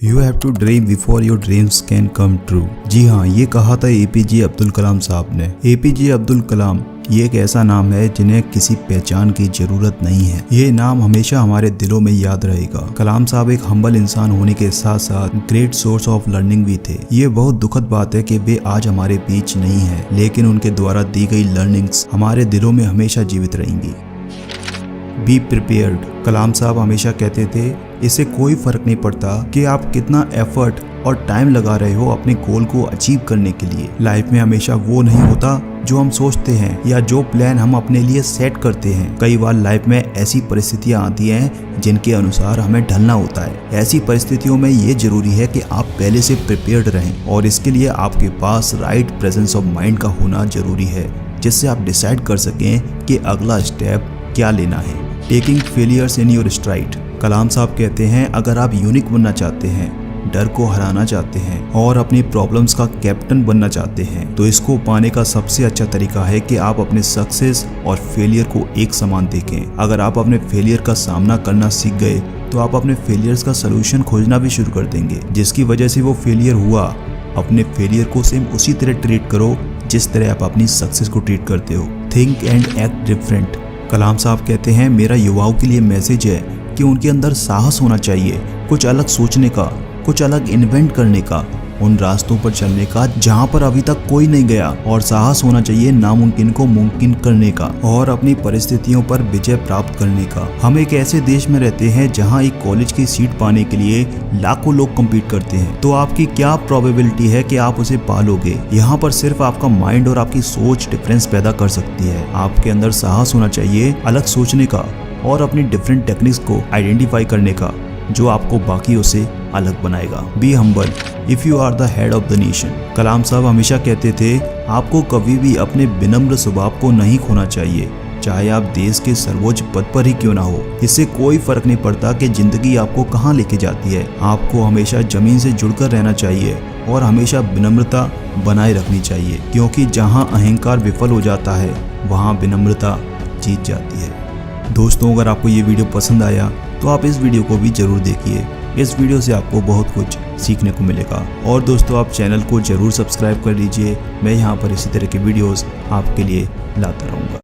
You have to dream before your dreams can come true। जी हाँ, ये कहा था एपीजे अब्दुल कलाम साहब ने। एपीजे अब्दुल कलाम ये एक ऐसा नाम है जिन्हें किसी पहचान की जरूरत नहीं है। ये नाम हमेशा हमारे दिलों में याद रहेगा। कलाम साहब एक हम्बल इंसान होने के साथ साथ ग्रेट सोर्स ऑफ लर्निंग भी थे। ये बहुत दुखद बात है कि वे आज हमारे बीच नहीं है, लेकिन उनके द्वारा दी गई लर्निंग्स हमारे दिलों में हमेशा जीवित रहेंगी। Be prepared. कलाम साहब हमेशा कहते थे, इससे कोई फर्क नहीं पड़ता कि आप कितना एफर्ट और टाइम लगा रहे हो अपने गोल को अचीव करने के लिए। लाइफ में हमेशा वो नहीं होता जो हम सोचते हैं या जो प्लान हम अपने लिए सेट करते हैं। कई बार लाइफ में ऐसी परिस्थितियां आती हैं जिनके अनुसार हमें ढलना होता है। ऐसी परिस्थितियों में ये जरूरी है कि आप पहले से प्रिपेयर्ड रहें और इसके लिए आपके पास राइट प्रेजेंस ऑफ माइंड का होना जरूरी है, जिससे आप डिसाइड कर सकें कि अगला स्टेप क्या लेना है। Taking failures in your stride. Kalam साहब कहते हैं, अगर आप यूनिक बनना चाहते हैं, डर को हराना चाहते हैं और अपनी प्रॉब्लम्स का कैप्टन बनना चाहते हैं, तो इसको पाने का सबसे अच्छा तरीका है कि आप अपने सक्सेस और फेलियर को एक समान देखें। अगर आप अपने फेलियर का सामना करना सीख गए तो आप अपने फेलियर्स का सलूशन खोजना भी शुरू कर देंगे। जिसकी वजह से वो फेलियर हुआ, अपने फेलियर को सेम उसी तरह ट्रीट करो जिस तरह आप अपनी सक्सेस को ट्रीट करते हो। Think and act different. Kalam साहब कहते हैं, मेरा युवाओं के लिए मैसेज है कि उनके अंदर साहस होना चाहिए, कुछ अलग सोचने का, कुछ अलग इन्वेंट करने का, उन रास्तों पर चलने का जहां पर अभी तक कोई नहीं गया, और साहस होना चाहिए नामुमकिन को मुमकिन करने का और अपनी परिस्थितियों पर विजय प्राप्त करने का। हम एक ऐसे देश में रहते हैं जहां एक कॉलेज की सीट पाने के लिए लाखों लोग कम्पीट करते हैं, तो आपकी क्या प्रोबेबिलिटी है कि आप उसे पालोगे? यहाँ पर सिर्फ आपका माइंड और आपकी सोच डिफरेंस पैदा कर सकती है। आपके अंदर साहस होना चाहिए अलग सोचने का और अपनी डिफरेंट टेक्निक्स को आइडेंटिफाई करने का, जो आपको बाकियों से अलग बनाएगा। Be humble if you are the head of the nation. Kalam साहब हमेशा कहते थे, आपको कभी भी अपने विनम्र स्वभाव को नहीं खोना चाहिए, चाहे आप देश के सर्वोच्च पद पर ही क्यों ना हो। इससे कोई फर्क नहीं पड़ता कि जिंदगी आपको कहाँ लेके जाती है। आपको हमेशा जमीन से जुड़कर रहना चाहिए और हमेशा विनम्रता बनाए रखनी चाहिए, क्योंकि जहाँ अहंकार विफल हो जाता है वहाँ विनम्रता जीत जाती है। दोस्तों, अगर आपको ये वीडियो पसंद आया तो आप इस वीडियो को भी जरूर देखिए। इस वीडियो से आपको बहुत कुछ सीखने को मिलेगा। और दोस्तों, आप चैनल को जरूर सब्सक्राइब कर लीजिए। मैं यहाँ पर इसी तरह के वीडियोस आपके लिए लाता रहूँगा।